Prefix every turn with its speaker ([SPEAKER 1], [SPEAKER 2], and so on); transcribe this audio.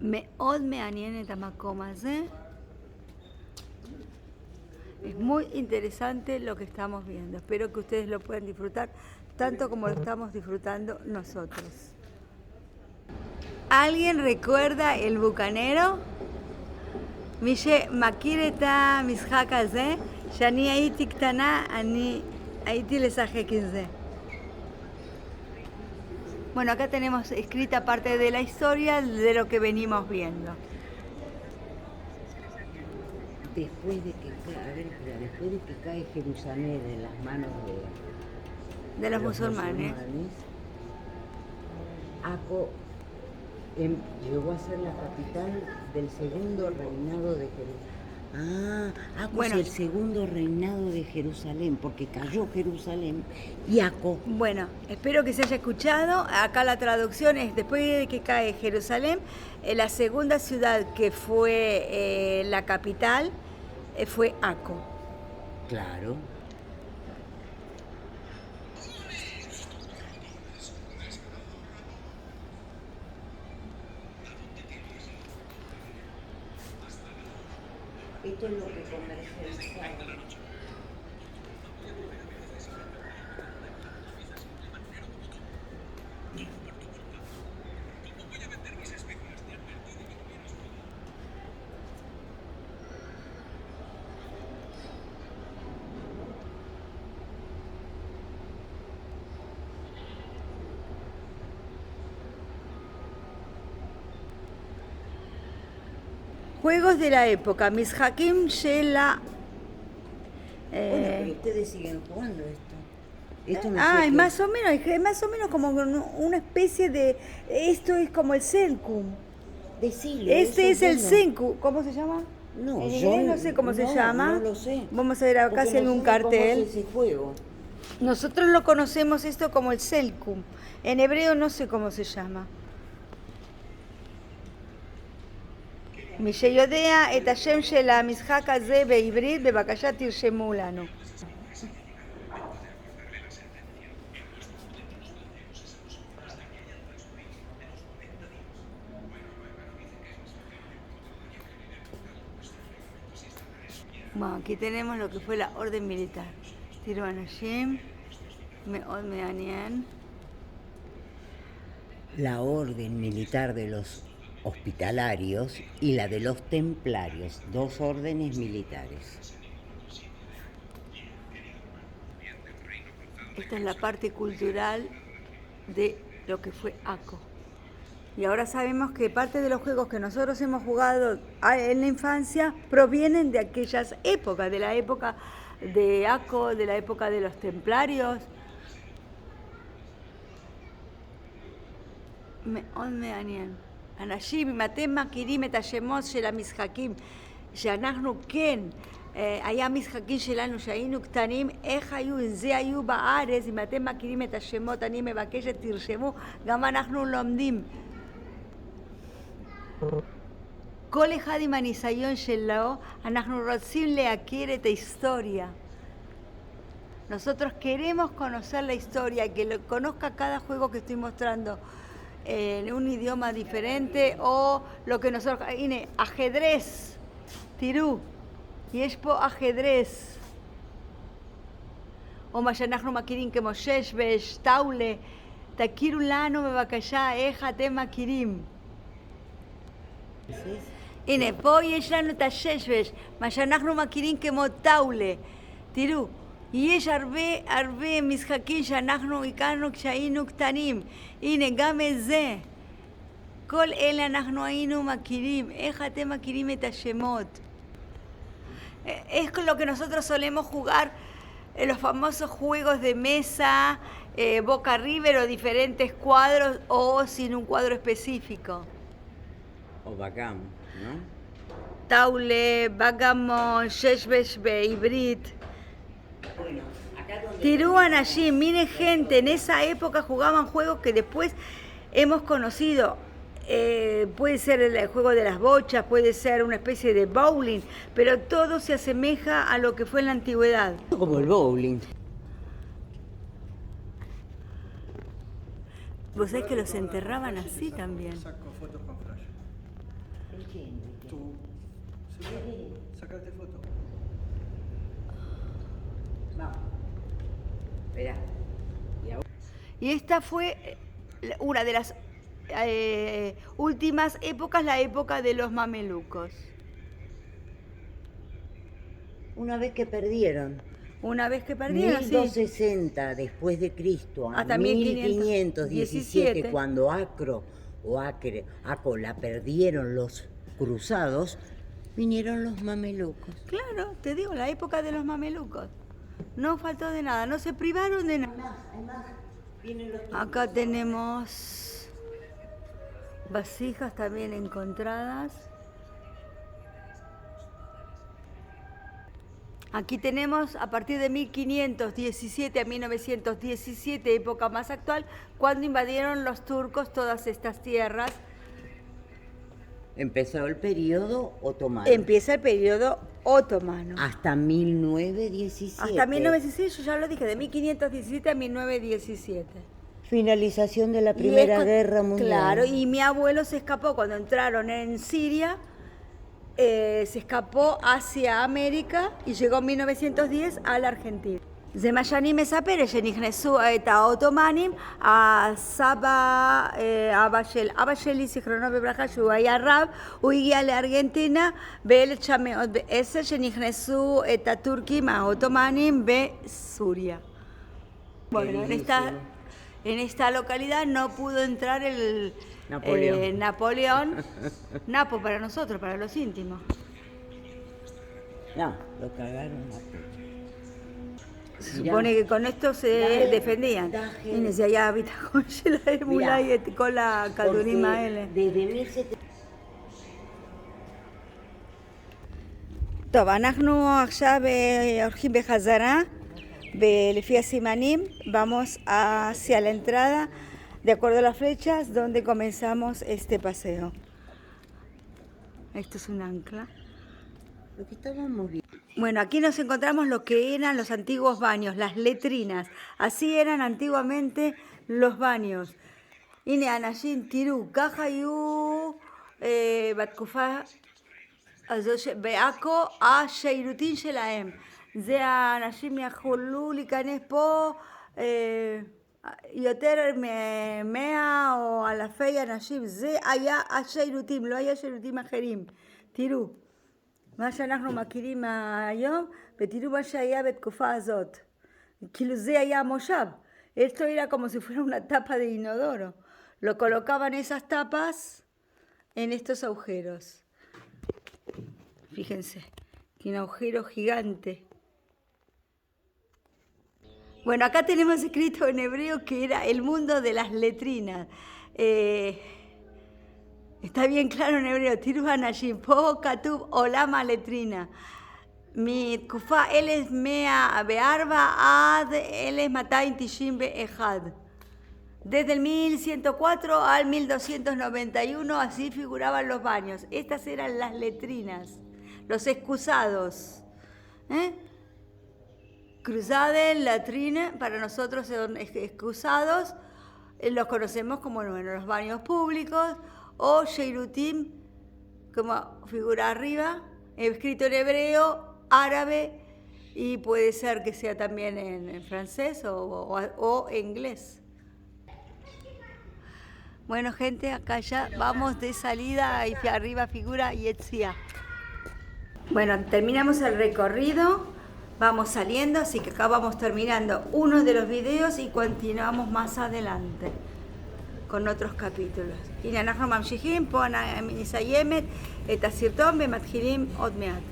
[SPEAKER 1] מאוד מעניין את המקום הזה. Es muy interesante lo que estamos viendo. Espero que ustedes lo puedan disfrutar tanto como lo estamos disfrutando nosotros. ¿Alguien recuerda el bucanero? מי שמכיר את המשחק הזה, שאני הייתי קטנה, אני הייתי לשחק עם זה. Bueno, acá tenemos escrita parte de la historia de lo que venimos viendo.
[SPEAKER 2] Después de que después de que cae Jerusalén en las manos
[SPEAKER 1] de los musulmanes,
[SPEAKER 2] Acco llegó a ser la capital del segundo reinado de Jerusalén. Acco bueno, es el segundo reinado de Jerusalén, porque cayó Jerusalén y Acco.
[SPEAKER 1] Bueno, espero que se haya escuchado. Acá la traducción es: después de que cae Jerusalén, la segunda ciudad que fue la capital fue Acco.
[SPEAKER 2] Claro. Esto es lo que comercializaron.
[SPEAKER 1] Juegos de la época, Mishakim Shela.
[SPEAKER 2] Bueno, pero ustedes siguen jugando esto. No
[SPEAKER 1] es más o menos como una especie de. Esto es como el Selkum.
[SPEAKER 2] Decilo.
[SPEAKER 1] Este es el Senku. ¿Cómo se llama?
[SPEAKER 2] No,
[SPEAKER 1] yo no sé cómo se llama.
[SPEAKER 2] No lo sé.
[SPEAKER 1] Vamos a ver acá si hay un cartel.
[SPEAKER 2] ¿Cómo es ese juego?
[SPEAKER 1] Nosotros lo conocemos esto como el Selkum. En hebreo no sé cómo se llama. מי שיודע את השם של המשחק הזה בעברית, בבקשה תרשמו לנו. Bueno, aquí tenemos lo que fue la orden militar. תראו אנשים, מאוד מעניין.
[SPEAKER 2] La orden militar de los hospitalarios y la de los templarios, dos órdenes militares.
[SPEAKER 1] Esta es la parte cultural de lo que fue Acco. Y ahora sabemos que parte de los juegos que nosotros hemos jugado en la infancia provienen de aquellas épocas, de la época de Acco, de la época de los templarios. מאוד מעניין. אנשים, אם אתם מכירים את השמות של המשחקים, שאנחנו כן, היה משחקים שלנו שהיינו קטנים, איך היו, אם זה היו בארץ, אם אתם מכירים את השמות, אני מבקשת, תרשמו, גם אנחנו לומדים. כל אחד עם הניסיון שלו, אנחנו רוצים להכיר את ההיסטוריה. Nosotros queremos conocer la historia, que lo conozca cada juego que estoy mostrando en un idioma diferente, o lo que nosotros, הנה, ajedrez, תראו, יש פה ajedrez, או מה שאנחנו מכירים כמו שש טאולה, תכירו לנו בבקשה איך אתם מכירים. הנה, פה יש לנו את השש, מה שאנחנו מכירים כמו טאולה, תראו, יש הרבה משחקים שאנחנו הכרנו כשהיינו קטנים. הנה, גם את זה. כל אלה אנחנו היינו מכירים. איך אתם מכירים את השמות? Es lo que nosotros solemos jugar en los famosos juegos de mesa, Boca River o diferentes cuadros o sin un cuadro específico.
[SPEAKER 2] O backgammon, ¿no?
[SPEAKER 1] טאולה, backgammon, שש בעברית. תראו אנשים, miren gente, en esa época jugaban juegos que después hemos conocido. Puede ser el juego de las bochas, puede ser una especie de bowling, pero todo se asemeja a lo que fue en la antigüedad.
[SPEAKER 2] Como el bowling.
[SPEAKER 1] Vos sabés que los enterraban así también.
[SPEAKER 3] Saco fotos con flash. Tú. Sacarte foto.
[SPEAKER 2] Vamos. Espera.
[SPEAKER 1] Y esta fue una de las últimas épocas, la época de los mamelucos.
[SPEAKER 2] Una vez que perdieron.
[SPEAKER 1] Una vez que perdieron, sí.
[SPEAKER 2] 1260 después de Cristo a
[SPEAKER 1] Hasta
[SPEAKER 2] 1517, cuando Acro la perdieron los cruzados, vinieron los mamelucos.
[SPEAKER 1] Claro, te digo, la época de los mamelucos. No faltó de nada, no se privaron de nada. Acá tenemos vasijas también encontradas. Aquí tenemos a partir de 1517 a 1917, época más actual, cuando invadieron los turcos todas estas tierras.
[SPEAKER 2] Empezó el periodo otomano.
[SPEAKER 1] Empieza el periodo otomano.
[SPEAKER 2] Hasta 1917.
[SPEAKER 1] Hasta 1917, yo ya lo dije, de 1517 a 1917.
[SPEAKER 2] Finalización de la Primera Guerra Mundial.
[SPEAKER 1] Claro, y mi abuelo se escapó cuando entraron en Siria. Se escapó hacia América y llegó en 1910 a la Argentina. זה מה שאני מספרת, שנכנסו את העות'מאנים, אבא שלי, זיכרונו בברכה, שהוא היה רב, הוא הגיע לארגנטינה ב-1910, שנכנסו את הטורקים העות'מאנים בסוריה. Bueno, en esta localidad no pudo entrar el Napoleón. Napo para nosotros, para los íntimos.
[SPEAKER 2] No, lo cagaron a pecho.
[SPEAKER 1] Se supone que con esto se defendían. הנה, זה היה הביטחון שלהם אולי את כל הכדורים האלה. טוב, אנחנו עכשיו הולכים בחזרה, ולפי הסימנים, vamos hacia la entrada, de acuerdo a las flechas, donde comenzamos este paseo. Esto es un ancla.
[SPEAKER 2] Lo que estábamos viendo.
[SPEAKER 1] Bueno, aquí nos encontramos lo que eran los antiguos baños, las letrinas. Así eran antiguamente los baños. הנה, אנשים, תראו, ככה היו בתקופה הזו בעכו השירותים שלהם. זה האנשים יכולו להיכנס פה יותר מ100 או אלפי אנשים. זה היה השירותים, לא היה שירותים אחרים. תראו. מה שאנחנו מכירים היום, ותראו מה שהיה בתקופה הזאת. כאילו זה היה המושב. Esto era como si fuera una tapa de inodoro. Lo colocaban esas tapas en estos agujeros. Fíjense, tiene un agujero gigante. Bueno, acá tenemos escrito en hebreo que era el mundo de las letrinas. Está bien claro en hebreo, תראו אנשים, פה כתוב עולם הלטרינה. מתקופה 1104 עד 1291. Desde el 1104 al 1291, así figuraban los baños. Estas eran las letrinas, los excusados. Cruzades, latrina, para nosotros son excusados, los conocemos como los baños públicos, o Sheirutim, como figura arriba, escrito en hebreo, árabe, y puede ser que sea también en francés o inglés. Bueno, gente, acá ya vamos de salida y arriba figura Yetzia. Bueno, terminamos el recorrido, vamos saliendo, así que acá vamos terminando uno de los videos y continuamos más adelante con otros capítulos. הנה אנחנו ממשיכים, פה אני מסיימת את הסרטון ומתחילים עוד מעט.